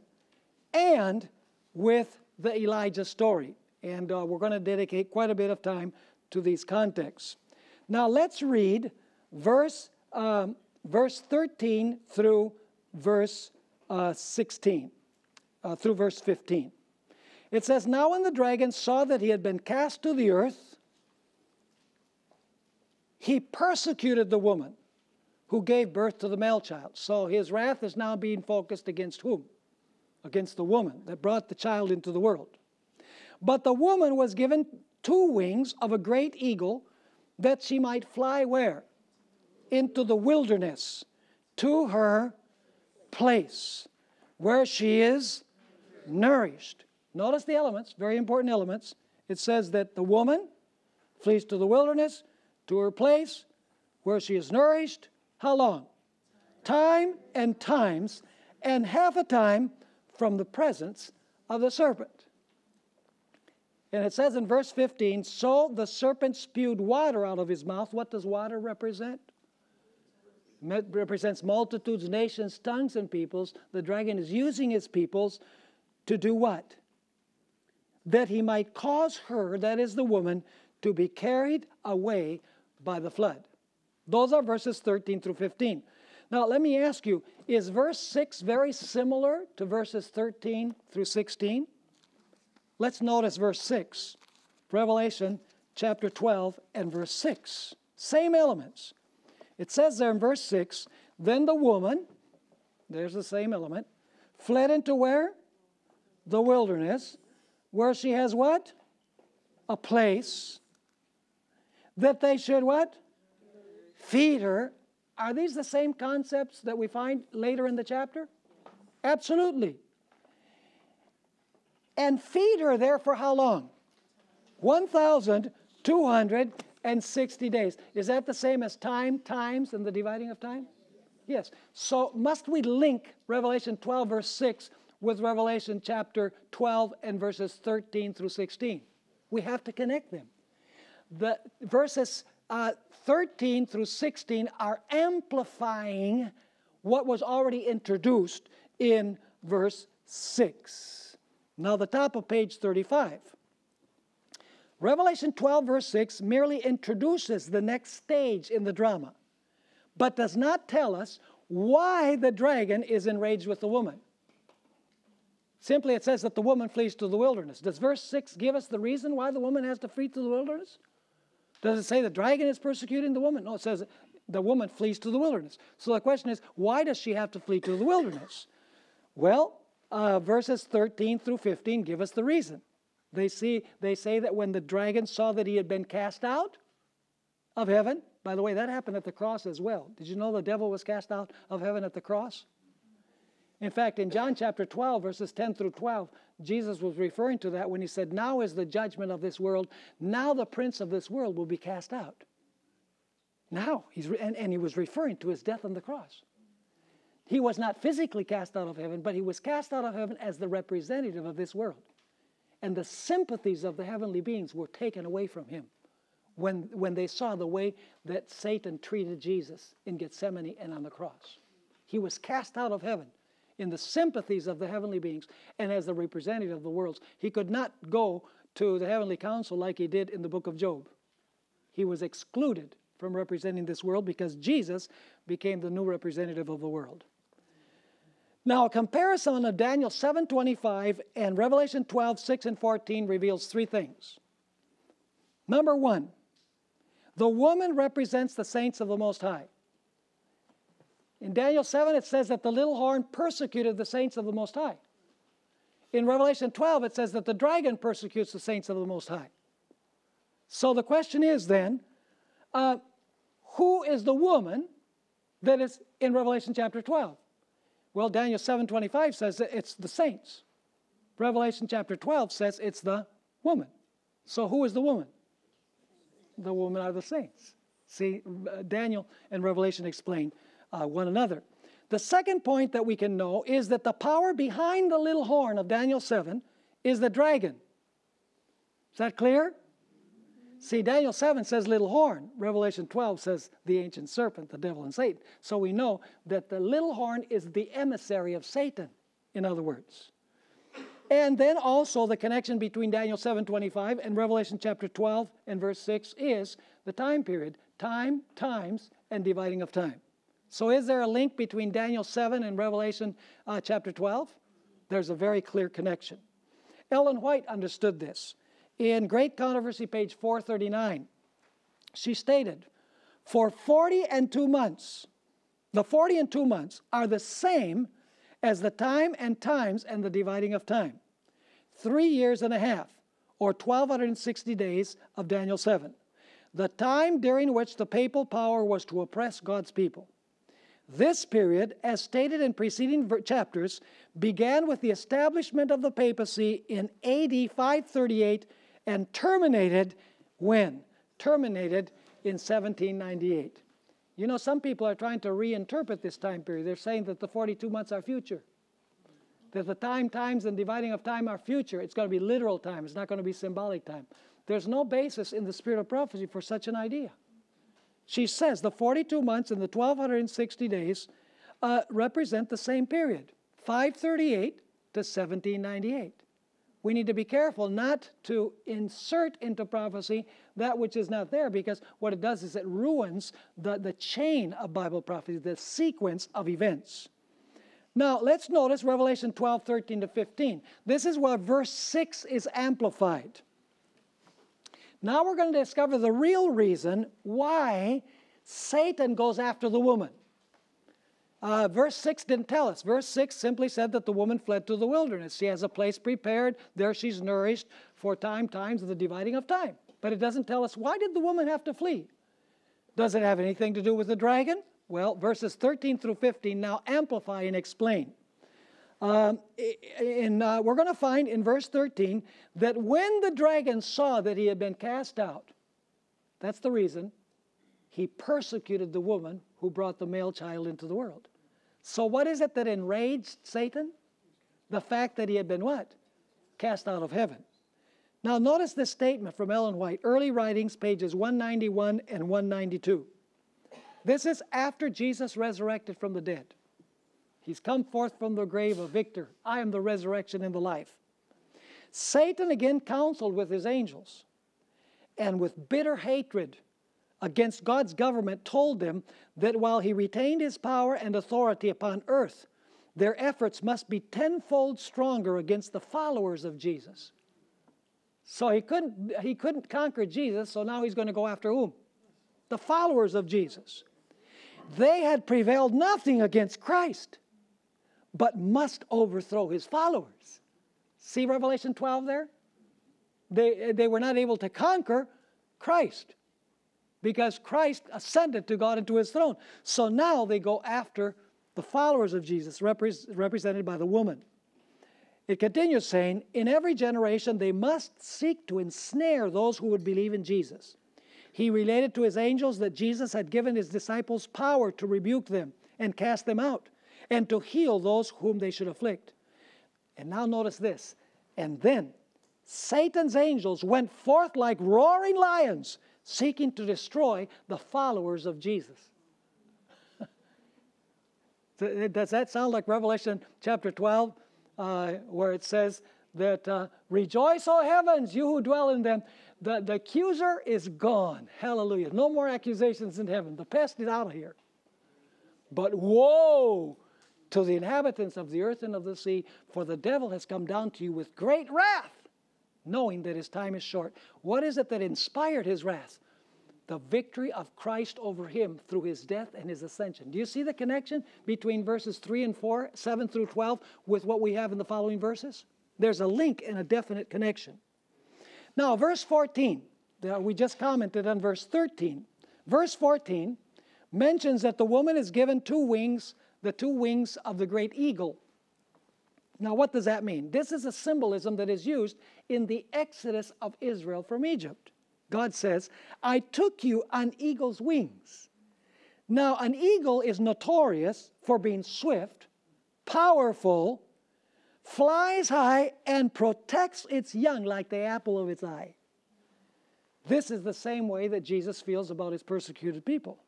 and with the Elijah story. And we're going to dedicate quite a bit of time to these contexts. Now let's read verse 13 through verse 16, through verse 15. It says, "Now when the dragon saw that he had been cast to the earth, he persecuted the woman who gave birth to the male child." So his wrath is now being focused against whom? Against the woman that brought the child into the world. "But the woman was given 2 wings of a great eagle, that she might fly where? Into the wilderness, to her place, where she is nourished." Notice the elements, very important elements. It says that the woman flees to the wilderness, to her place, where she is nourished. How long? Time and times, and half a time from the presence of the serpent. And it says in verse 15, "So the serpent spewed water out of his mouth." What does water represent? It represents multitudes, nations, tongues, and peoples. The dragon is using his peoples to do what? That he might cause her, that is the woman, to be carried away by the flood. Those are verses 13 through 15. Now, let me ask you, is verse 6 very similar to verses 13 through 16? Let's notice verse 6, Revelation chapter 12 and verse 6. Same elements. It says there in verse 6, "Then the woman," there's the same element, "fled into where? The wilderness, where she has what? A place, that they should what? Feed her." Are these the same concepts that we find later in the chapter? Absolutely. "And feed her there for how long? 1,260 days. Is that the same as times, and the dividing of time? Yes. So must we link Revelation 12, verse 6 with Revelation chapter 12 and verses 13 through 16? We have to connect them. The verses 13 through 16 are amplifying what was already introduced in verse 6. Now the top of page 35. Revelation 12 verse 6 merely introduces the next stage in the drama, but does not tell us why the dragon is enraged with the woman. Simply it says that the woman flees to the wilderness. Does verse 6 give us the reason why the woman has to flee to the wilderness? Does it say the dragon is persecuting the woman? No, it says the woman flees to the wilderness. So the question is, why does she have to flee to the wilderness? Well, verses 13 through 15 give us the reason. They say that when the dragon saw that he had been cast out of heaven, by the way, that happened at the cross as well. Did you know the devil was cast out of heaven at the cross? In fact, in John chapter 12, verses 10 through 12, Jesus was referring to that when he said, "Now is the judgment of this world. Now the prince of this world will be cast out." Now, and he was referring to his death on the cross. He was not physically cast out of heaven, but he was cast out of heaven as the representative of this world. And the sympathies of the heavenly beings were taken away from him when they saw the way that Satan treated Jesus in Gethsemane and on the cross. He was cast out of heaven in the sympathies of the heavenly beings and as the representative of the worlds. He could not go to the heavenly council like he did in the book of Job. He was excluded from representing this world because Jesus became the new representative of the world. Now, a comparison of Daniel 7:25 and Revelation 12:6 and 14 reveals 3 things. Number 1, the woman represents the saints of the Most High. In Daniel 7, it says that the little horn persecuted the saints of the Most High. In Revelation 12, it says that the dragon persecutes the saints of the Most High. So the question is then, who is the woman that is in Revelation chapter 12? Well, Daniel 7:25 says that it's the saints. Revelation chapter 12 says it's the woman. So who is the woman? The woman are the saints. See, Daniel and Revelation explain one another. The second point that we can know is that the power behind the little horn of Daniel 7 is the dragon. Is that clear? See, Daniel 7 says little horn. Revelation 12 says the ancient serpent, the devil and Satan. So we know that the little horn is the emissary of Satan, in other words. And then also the connection between Daniel 7:25 and Revelation chapter 12 and verse 6 is the time period, time, times, and dividing of time. So is there a link between Daniel 7 and Revelation chapter 12? There's a very clear connection. Ellen White understood this. In Great Controversy, page 439, she stated, for 40 and 2 months, the 40 and 2 months are the same as the time and times and the dividing of time. 3 years and a half, or 1,260 days of Daniel 7. The time during which the papal power was to oppress God's people. This period, as stated in preceding chapters, began with the establishment of the papacy in AD 538 and terminated when? Terminated in 1798. You know, some people are trying to reinterpret this time period. They're saying that the 42 months are future. That the times, and dividing of time are future. It's going to be literal time. It's not going to be symbolic time. There's no basis in the spirit of prophecy for such an idea. She says the 42 months and the 1,260 days represent the same period, 538 to 1798. We need to be careful not to insert into prophecy that which is not there, because what it does is it ruins the chain of Bible prophecy, the sequence of events. Now, let's notice Revelation 12, 13 to 15. This is where verse 6 is amplified. Now we're going to discover the real reason why Satan goes after the woman. Verse 6 didn't tell us. Verse 6 simply said that the woman fled to the wilderness. She has a place prepared. There she's nourished for times of the dividing of time. But it doesn't tell us, why did the woman have to flee? Does it have anything to do with the dragon? Well, verses 13 through 15 now amplify and explain. We're going to find in verse 13 that when the dragon saw that he had been cast out, that's the reason, he persecuted the woman who brought the male child into the world. So what is it that enraged Satan? The fact that he had been what? Cast out of heaven. Now notice this statement from Ellen White, Early Writings, pages 191 and 192. This is after Jesus resurrected from the dead. He's come forth from the grave a victor. I am the resurrection and the life. Satan again counseled with his angels, and with bitter hatred against God's government told them that while he retained his power and authority upon earth, their efforts must be tenfold stronger against the followers of Jesus. So he couldn't conquer Jesus, so now he's going to go after whom? The followers of Jesus. They had prevailed nothing against Christ, but must overthrow his followers. See Revelation 12 there? They were not able to conquer Christ, because Christ ascended to God and to his throne. So now they go after the followers of Jesus, represented by the woman. It continues saying, in every generation they must seek to ensnare those who would believe in Jesus. He related to his angels that Jesus had given his disciples power to rebuke them and cast them out, and to heal those whom they should afflict. And now notice this. And then Satan's angels went forth like roaring lions, seeking to destroy the followers of Jesus. Does that sound like Revelation chapter 12, where it says that, rejoice, O heavens, you who dwell in them. The accuser is gone. Hallelujah. No more accusations in heaven. The pest is out of here. But woe to the inhabitants of the earth and of the sea, for the devil has come down to you with great wrath, knowing that his time is short. What is it that inspired his wrath? The victory of Christ over him through his death and his ascension. Do you see the connection between verses 3 and 4, 7 through 12, with what we have in the following verses? There's a link and a definite connection. Now, verse 14, we just commented on verse 13. Verse 14 mentions that the woman is given 2 wings, the 2 wings of the great eagle. Now, what does that mean? This is a symbolism that is used in the exodus of Israel from Egypt. God says, I took you on eagle's wings. Now, an eagle is notorious for being swift, powerful, flies high, and protects its young like the apple of its eye. This is the same way that Jesus feels about his persecuted people.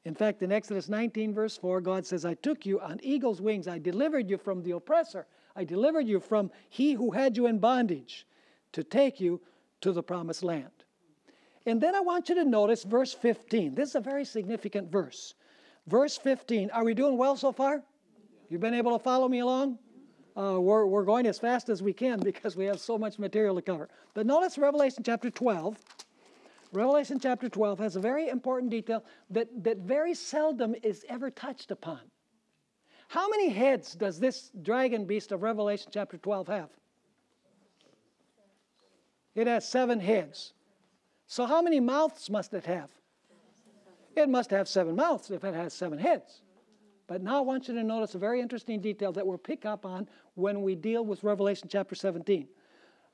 In fact, in Exodus 19, verse 4, God says, I took you on eagle's wings. I delivered you from the oppressor. I delivered you from he who had you in bondage to take you to the promised land. And then I want you to notice verse 15. This is a very significant verse. Verse 15. Are we doing well so far? You've been able to follow me along? We're going as fast as we can because we have so much material to cover. But notice Revelation chapter 12. Revelation chapter 12 has a very important detail that very seldom is ever touched upon. How many heads does this dragon beast of Revelation chapter 12 have? It has 7 heads. So how many mouths must it have? It must have 7 mouths if it has 7 heads. But now I want you to notice a very interesting detail that we'll pick up on when we deal with Revelation chapter 17.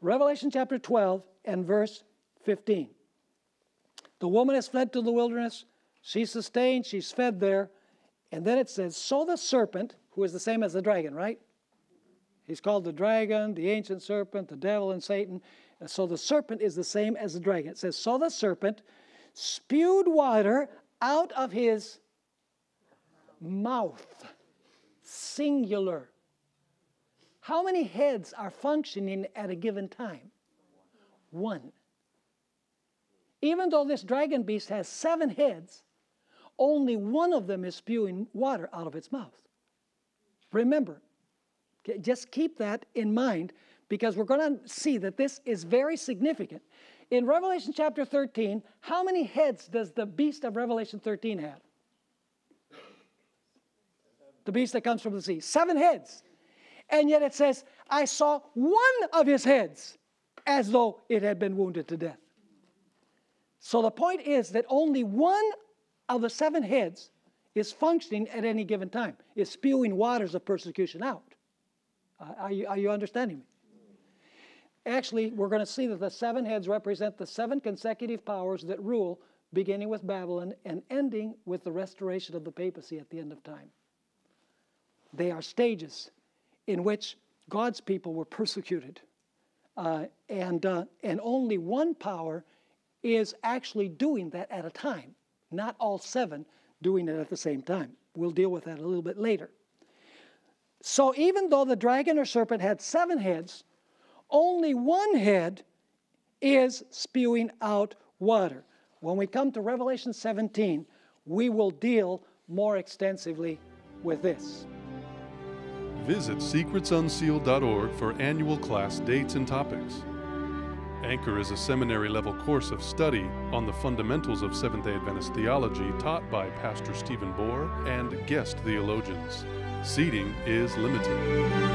Revelation chapter 12 and verse 15. The woman has fled to the wilderness. She's sustained. She's fed there. And then it says, so the serpent, who is the same as the dragon, right? He's called the dragon, the ancient serpent, the devil, and Satan. And so the serpent is the same as the dragon. It says, so the serpent spewed water out of his mouth. Singular. How many heads are functioning at a given time? 1. Even though this dragon beast has 7 heads, only one of them is spewing water out of its mouth. Remember, just keep that in mind because we're going to see that this is very significant. In Revelation chapter 13, how many heads does the beast of Revelation 13 have? The beast that comes from the sea. 7 heads. And yet it says, I saw one of his heads as though it had been wounded to death. So the point is that only one of the 7 heads is functioning at any given time, is spewing waters of persecution out. Are you understanding me? Actually, we're going to see that the 7 heads represent the 7 consecutive powers that rule, beginning with Babylon and ending with the restoration of the papacy at the end of time. They are stages in which God's people were persecuted. And only one power is actually doing that at a time, not all 7 doing it at the same time. We'll deal with that a little bit later. So even though the dragon or serpent had 7 heads, only one head is spewing out water. When we come to Revelation 17, we will deal more extensively with this. Visit secretsunsealed.org for annual class dates and topics. Anchor is a seminary-level course of study on the fundamentals of Seventh-day Adventist theology taught by Pastor Stephen Bohr and guest theologians. Seating is limited.